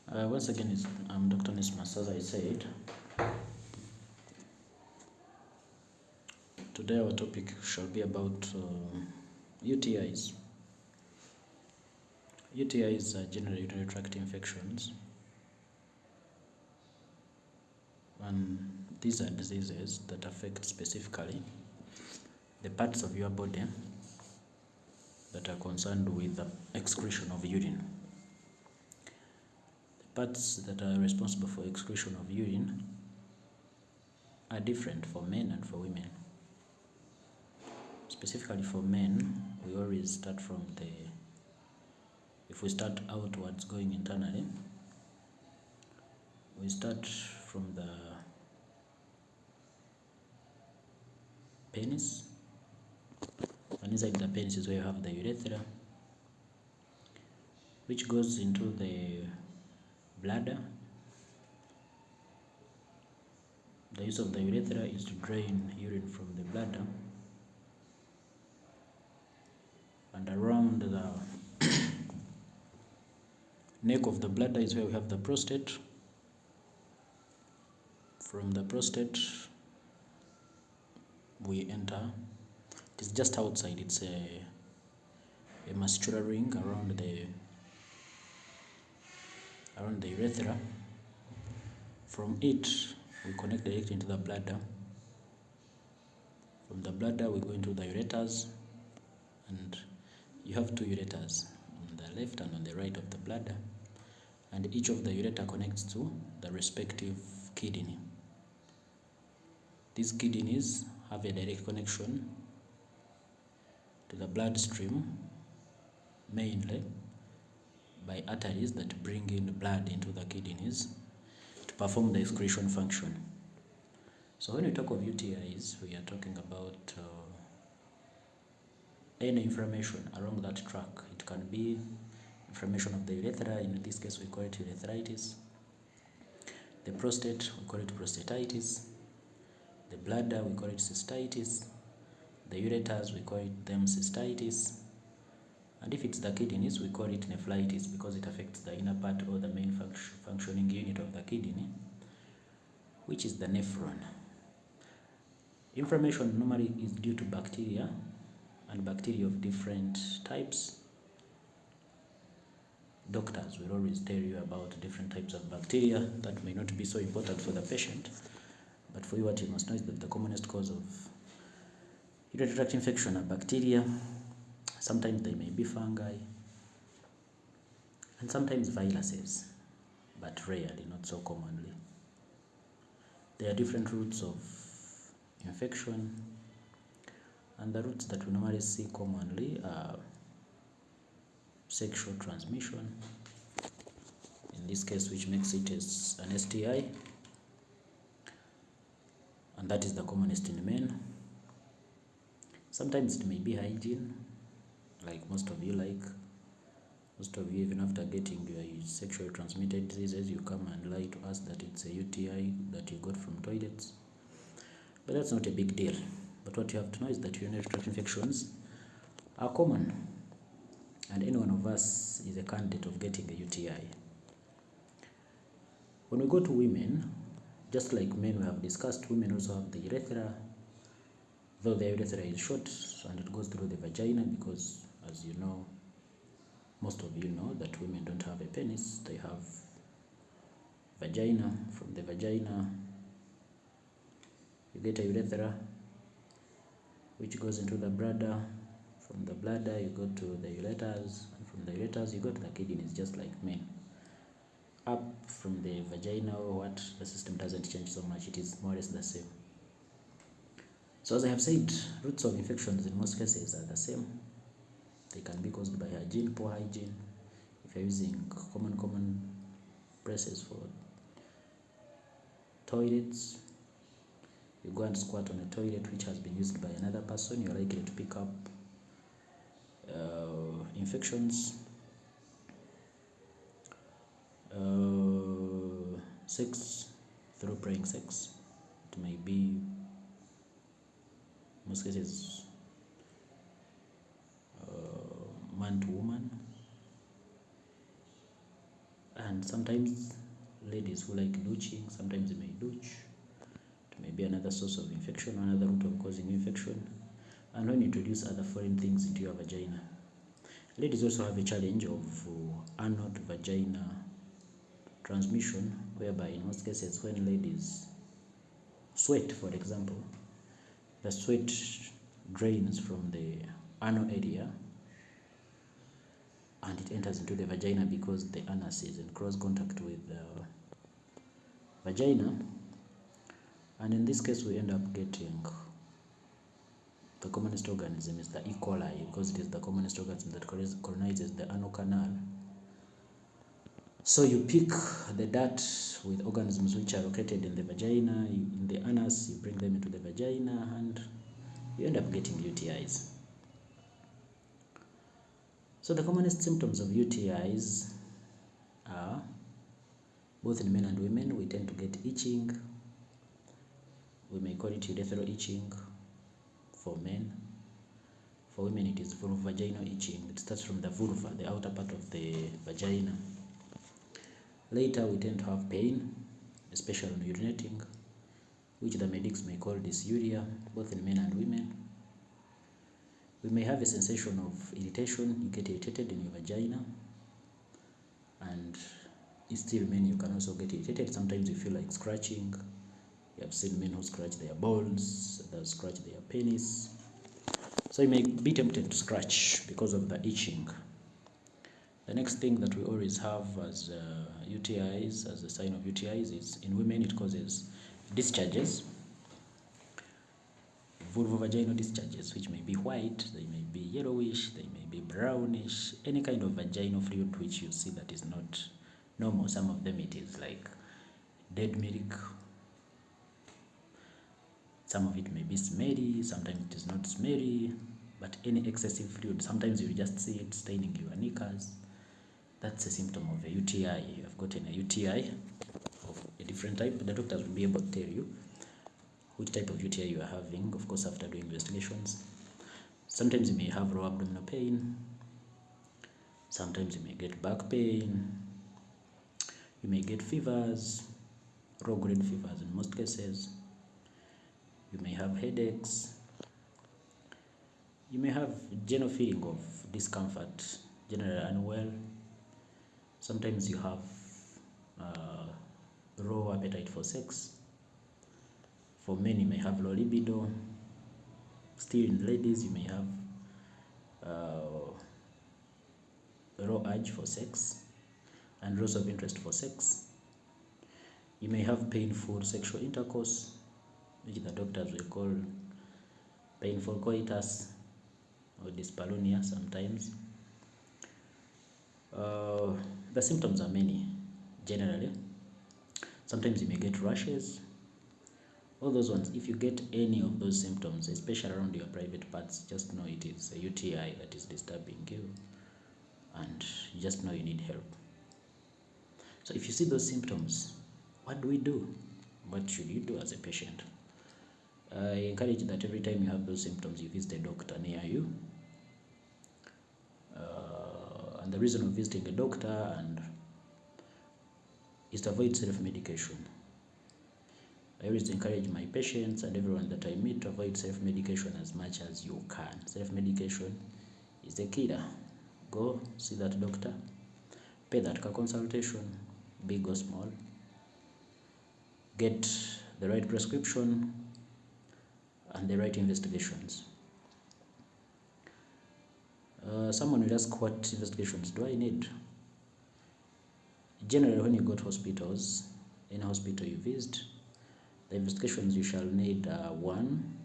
Once again, I'm Dr. Nismas. As I said, today our topic shall be about UTIs. UTIs are generally urinary tract infections, and these are diseases that affect specifically the parts of your body that are concerned with the excretion of urine. The parts that are responsible for excretion of urine are different for men and for women. Specifically for men, we always start from if we start outwards going internally, we start from the penis, and inside the penis is where you have the urethra, which goes into the bladder. The use of the urethra is to drain urine from the bladder, and around the neck of the bladder is where we have the prostate. From the prostate we enter, it is just outside, it's a muscular ring around the urethra. From it we connect directly into the bladder. From the bladder we go into the ureters, and you have two ureters on the left and on the right of the bladder, and each of the ureter connects to the respective kidney. These kidneys have a direct connection to the bloodstream, mainly by arteries that bring in blood into the kidneys to perform the excretion function. So when we talk of UTIs, we are talking about any inflammation along that track. It can be inflammation of the urethra, in this case we call it urethritis. The prostate, we call it prostatitis. The bladder, we call it cystitis. The ureters, we call them cystitis. And if it's the kidneys, we call it nephritis, because it affects the inner part or the main functioning unit of the kidney, which is the nephron. Inflammation normally is due to bacteria, and bacteria of different types. Doctors will always tell you about different types of bacteria. That may not be so important for the patient, but for you, what you must know is that the commonest cause of urinary tract infection are bacteria. Sometimes they may be fungi, and sometimes viruses, but rarely, not so commonly. There are different routes of infection, and the routes that we normally see commonly are sexual transmission, in this case, which makes it as an STI, and that is the commonest in men. Sometimes it may be hygiene, like most of you, even after getting your sexually transmitted diseases, you come and lie to us that it's a UTI that you got from toilets. But that's not a big deal. But what you have to know is that urinary tract infections are common, and any one of us is a candidate of getting a UTI. When we go to women, just like men we have discussed, women also have the urethra, though the urethra is short and it goes through the vagina, because, as you know, most of you know that women don't have a penis, they have vagina. From the vagina you get a urethra, which goes into the bladder. From the bladder you go to the ureters, and from the ureters you go to the kidneys, just like men. Up from the vagina, the system doesn't change so much, it is more or less the same. So as I have said, routes of infections in most cases are the same. They can be caused by hygiene, poor hygiene. If you're using common places for toilets, you go and squat on a toilet which has been used by another person, you're likely to pick up infections. Sex, through praying sex, it may be, most cases, man to woman. And sometimes ladies who like douching, sometimes they may douche. It may be another source of infection, another route of causing infection. And when you introduce other foreign things into your vagina, ladies also have a challenge of anal to vagina transmission, whereby in most cases when ladies sweat, for example, the sweat drains from the anal area and it enters into the vagina because the anus is in cross contact with the vagina, and in this case we end up getting the commonest organism is the E. coli, because it is the commonest organism that colonizes the anal canal. So you pick the dirt with organisms which are located in the vagina, in the anus, you bring them into the vagina, and you end up getting UTIs. So the commonest symptoms of UTIs are, both in men and women, we tend to get itching. We may call it urethral itching for men. For women, it is vulvovaginal itching. It starts from the vulva, the outer part of the vagina. Later, we tend to have pain, especially on urinating, which the medics may call dysuria, both in men and women. We may have a sensation of irritation. You get irritated in your vagina, and still men, you can also get irritated. Sometimes you feel like scratching. You have seen men who scratch their balls, others scratch their penis. So you may be tempted to scratch because of the itching. The next thing that we always have as UTIs, as a sign of UTIs, is in women it causes discharges, vulvovaginal discharges, which may be white, they may be yellowish, they may be brownish, any kind of vaginal fluid which you see that is not normal. Some of them it is like dead milk. Some of it may be smelly, sometimes it is not smelly, but any excessive fluid, sometimes you just see it staining your knickers. That's a symptom of a UTI. You have gotten a UTI of a different type. The doctors will be able to tell you which type of UTI you are having, of course, after doing investigations. Sometimes you may have low abdominal pain. Sometimes you may get back pain. You may get fevers, low-grade fevers in most cases. You may have headaches. You may have general feeling of discomfort, generally unwell. Sometimes you have low appetite for sex. For men, you may have low libido. Still in ladies, you may have low urge for sex and loss of interest for sex. You may have painful sexual intercourse, which the doctors will call painful coitus or dyspareunia sometimes. The symptoms are many, generally. Sometimes you may get rashes. All those ones, if you get any of those symptoms, especially around your private parts, just know it is a UTI that is disturbing you, and you just know you need help. So if you see those symptoms, what do we do? What should you do as a patient? I encourage that every time you have those symptoms, you visit a doctor near you. And the reason of visiting a doctor is to avoid self-medication. I always encourage my patients and everyone that I meet to avoid self-medication as much as you can. Self-medication is the killer. Go see that doctor, pay that consultation, big or small, get the right prescription and the right investigations. Someone will ask, what investigations do I need? Generally, when you go to hospitals, in a hospital you visit, the investigations you shall need are: one,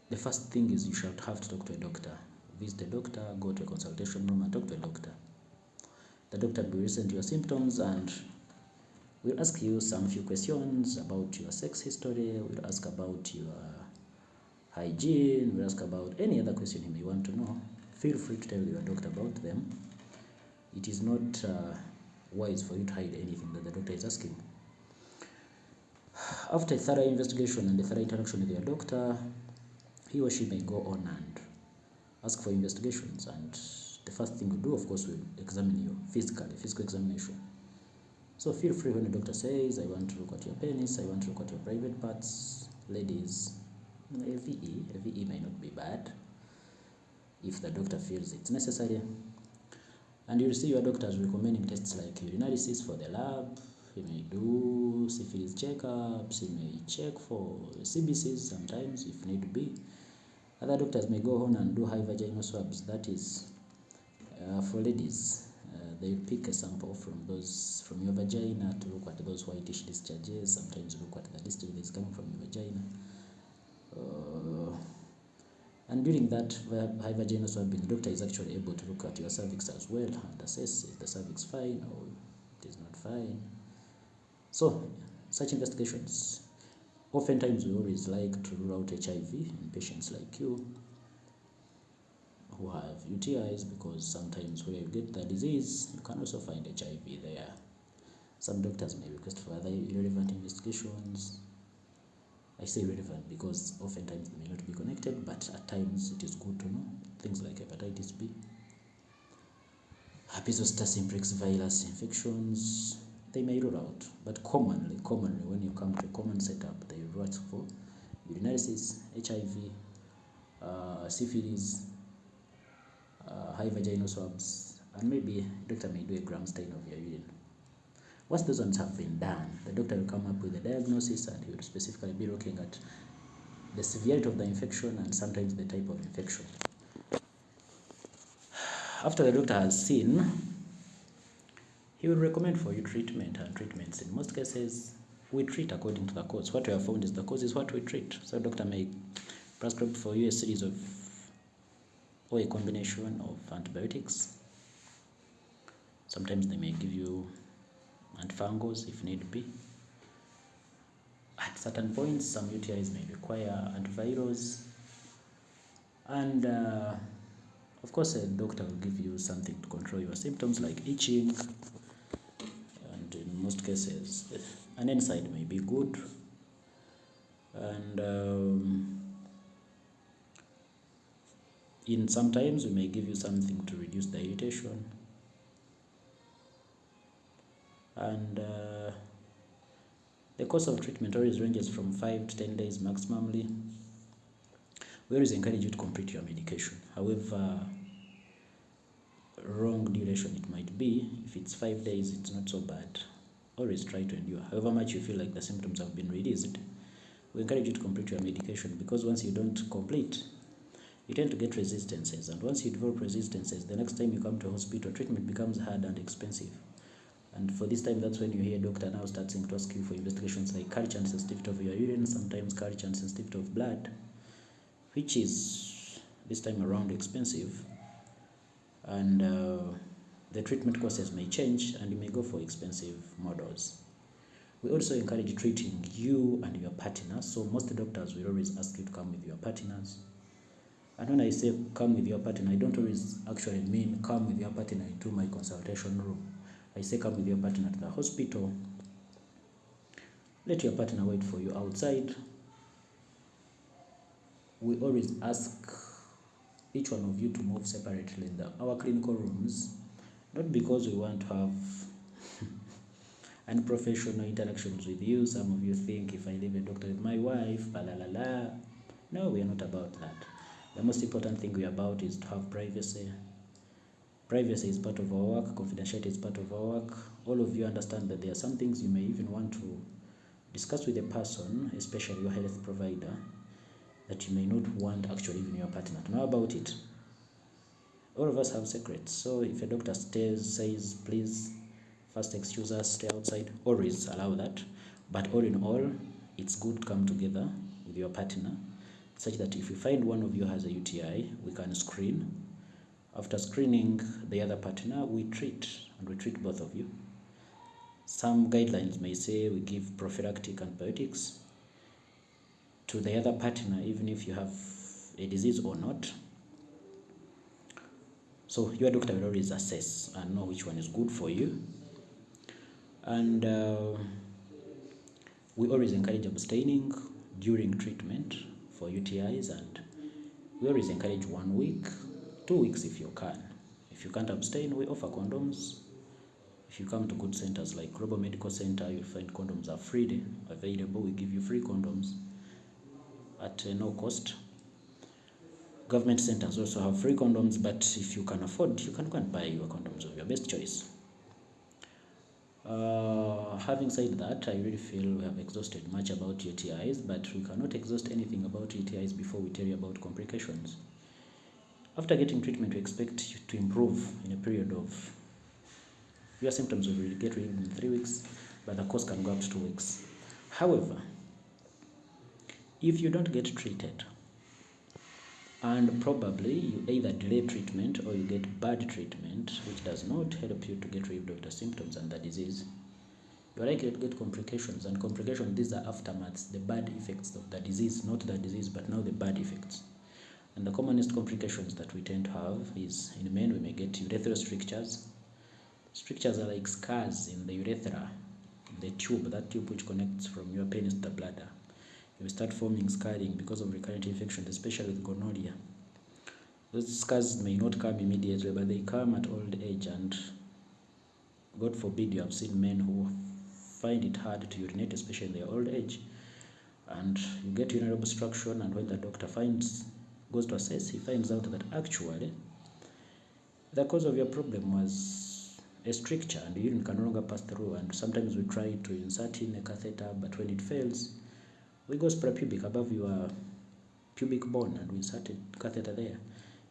the first thing is you shall have to talk to a doctor. Visit a doctor, go to a consultation room and talk to a doctor. The doctor will listen to your symptoms and will ask you some few questions about your sex history, will ask about your hygiene, will ask about any other question you may want to know. Feel free to tell your doctor about them. It is not wise for you to hide anything that the doctor is asking. After a thorough investigation and a thorough interaction with your doctor, he or she may go on and ask for investigations and the first thing we do, of course, we'll examine you physically, physical examination. So feel free when the doctor says, I want to look at your penis, I want to look at your private parts. Ladies, FVE may not be bad if the doctor feels it's necessary. And you'll see your doctors recommending tests like urinalysis for the lab. He may do syphilis checkups, he may check for CBCs sometimes if need be. Other doctors may go on and do high vaginal swabs, that is for ladies. They pick a sample from your vagina to look at those whitish discharges. Sometimes look at the discharge that is coming from your vagina. And during that high vaginal swabbing, the doctor is actually able to look at your cervix as well and assess is the cervix fine or it is not fine. So, such investigations. Oftentimes, we always like to rule out HIV in patients like you who have UTIs, because sometimes where you get the disease, you can also find HIV there. Some doctors may request for other irrelevant investigations. I say relevant because oftentimes they may not be connected, but at times it is good to know things like hepatitis B, herpes zoster simplex virus infections. They may rule out, but commonly when you come to a common setup, they rule out for urinalysis, HIV, syphilis, high vaginal swabs, and maybe the doctor may do a gram stain of your urine. Once those ones have been done, the doctor will come up with a diagnosis, and he will specifically be looking at the severity of the infection and sometimes the type of infection. After the doctor has seen, he will recommend for you treatment, and treatments in most cases we treat according to the cause. What we have found is the cause is what we treat. So the doctor may prescribe for you a series of or a combination of antibiotics. Sometimes they may give you antifungals if need be. At certain points, some UTIs may require antivirals. And of course, a doctor will give you something to control your symptoms like itching. And in most cases, an NSAID may be good. And in sometimes we may give you something to reduce the irritation. And the course of treatment always ranges from 5 to 10 days maximally. We always encourage you to complete your medication. However wrong duration it might be, if it's 5 days, it's not so bad. Always try to endure. However much you feel like the symptoms have been released, we encourage you to complete your medication, because once you don't complete, you tend to get resistances. And once you develop resistances, the next time you come to hospital, treatment becomes hard and expensive. And for this time, that's when you hear doctor now starting to ask you for investigations like culture and sensitivity of your urine, sometimes culture and sensitivity of blood, which is this time around expensive. And the treatment courses may change, and you may go for expensive models. We also encourage treating you and your partner. So most doctors will always ask you to come with your partners. And when I say come with your partner, I don't always actually mean come with your partner into my consultation room. I say come with your partner to the hospital. Let your partner wait for you outside. We always ask each one of you to move separately in our clinical rooms, not because we want to have unprofessional interactions with you. Some of you think if I leave a doctor with my wife, la. No, we are not about that. The most important thing we are about is to have privacy. Privacy is part of our work. Confidentiality is part of our work. All of you understand that there are some things you may even want to discuss with a person, especially your health provider, that you may not want actually even your partner to know about it. All of us have secrets. So if a doctor says, please first excuse us, stay outside, always allow that. But all in all, it's good to come together with your partner, such that if we find one of you has a UTI, we can screen. After screening the other partner, we treat both of you. Some guidelines may say we give prophylactic antibiotics to the other partner, even if you have a disease or not. So your doctor will always assess and know which one is good for you. And we always encourage abstaining during treatment for UTIs, and we always encourage 1 week, 2 weeks if you can. If you can't abstain, we offer condoms. If you come to good centers like Global Medical Center, you'll find condoms are freely available. We give you free condoms at no cost. Government centers also have free condoms, but if you can afford, you can go and buy your condoms of your best choice. Having said that, I really feel we have exhausted much about UTIs, but we cannot exhaust anything about UTIs before we tell you about complications. After getting treatment, we expect you to improve in a period of, your symptoms will really get relieved in 3 weeks, but the course can go up to 2 weeks. However, if you don't get treated, and probably you either delay treatment or you get bad treatment, which does not help you to get rid of the symptoms and the disease, you are likely to get complications. And complications, these are aftermaths, the bad effects of the disease, not the disease, but now the bad effects. And the commonest complications that we tend to have is, in men, we may get urethral strictures. Strictures are like scars in the urethra, the tube, that tube which connects from your penis to the bladder. You will start forming scarring because of recurrent infections, especially with gonorrhea. Those scars may not come immediately, but they come at old age, and God forbid, you have seen men who find it hard to urinate, especially in their old age, and you get urinary obstruction, and when the doctor goes to assess, he finds out that actually the cause of your problem was a stricture and the urine can no longer pass through. And sometimes we try to insert in a catheter, but when it fails, we go suprapubic above your pubic bone and we insert a catheter there.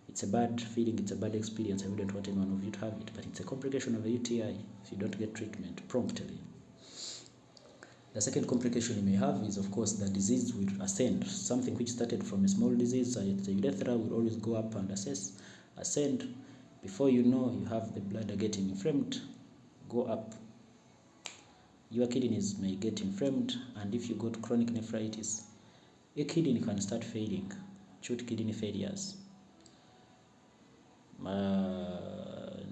It's a bad feeling, it's a bad experience. I wouldn't want anyone of you to have it, but it's a complication of a UTI if you don't get treatment promptly. The second complication you may have is, of course, the disease will ascend. Something which started from a small disease, the urethra will always go up and ascend. Before you know, you have the bladder getting inflamed, go up. Your kidneys may get inflamed, and if you got chronic nephritis, your kidney can start failing, acute kidney failures,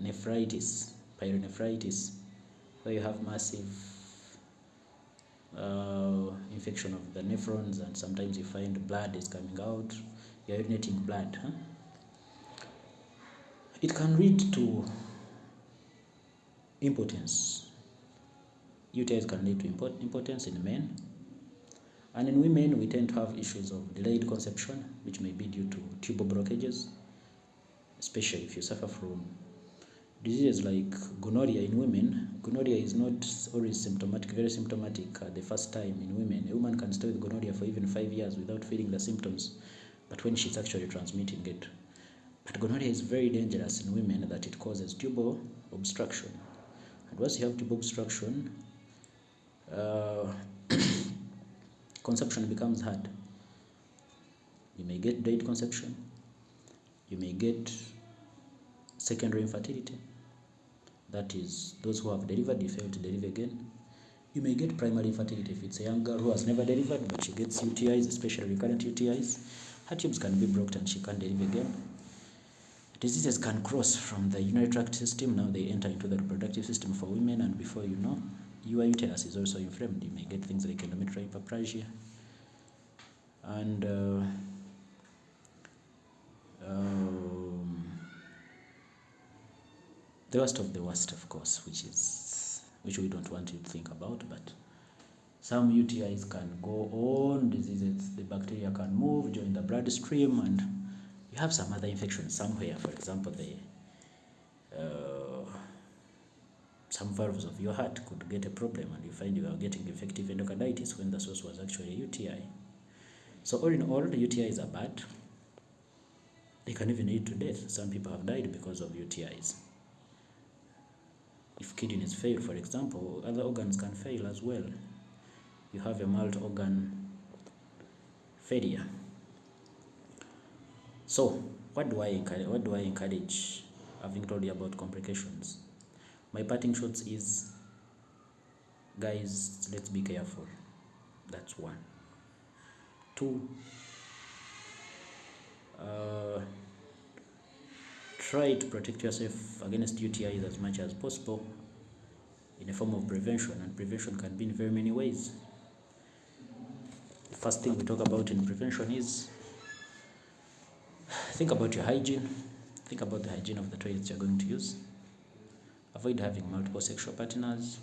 nephritis, pyelonephritis, where you have massive infection of the nephrons, and sometimes you find blood is coming out, you're urinating blood. It can lead to impotence. UTIs can lead to impotence in men, and in women we tend to have issues of delayed conception, which may be due to tubal blockages, especially if you suffer from diseases like gonorrhea in women. Gonorrhea is not always symptomatic, very symptomatic the first time in women. A woman can stay with gonorrhea for even 5 years without feeling the symptoms, but when she's actually transmitting it. But gonorrhea is very dangerous in women, that it causes tubal obstruction. And once you have tubal obstruction, conception becomes hard. You may get delayed conception. You may get secondary infertility. That is, those who have delivered, you fail to deliver again. You may get primary infertility if it's a young girl who has never delivered, but she gets UTIs, especially recurrent UTIs. Her tubes can be blocked and she can't deliver again. Diseases can cross from the urinary tract system. Now they enter into the reproductive system for women, and before you know, your uterus is also inflamed. You may get things like endometrial hyperplasia. And the worst of the worst, of course, which we don't want you to think about, but some UTIs can go on diseases. The bacteria can move, join the bloodstream, and you have some other infection somewhere. For example, some valves of your heart could get a problem, and you find you are getting infective endocarditis when the source was actually a UTI. So all in all, UTIs are bad. They can even lead to death. Some people have died because of UTIs. If kidneys fail, for example, other organs can fail as well. You have a multi-organ failure. So, what do I encourage, having told you about complications? My parting shots is, guys, let's be careful. That's 1. 2, try to protect yourself against UTIs as much as possible in a form of prevention, and prevention can be in very many ways. The first thing we talk about in prevention is, think about your hygiene, Think about the hygiene of the toilets you're going to use. Avoid having multiple sexual partners.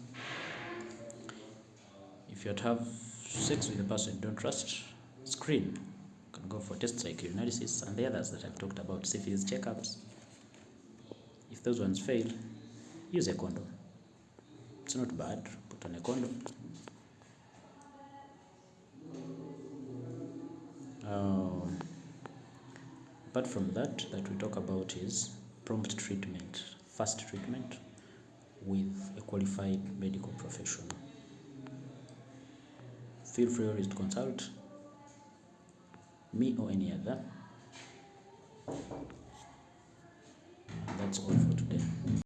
If you're to have sex with a person you don't trust, screen. You can go for tests like urinalysis and the others that I've talked about, syphilis checkups. If those ones fail, use a condom. It's not bad. Put on a condom. Apart from that we talk about is prompt treatment, fast treatment with a qualified medical professional. Feel free always to consult me or any other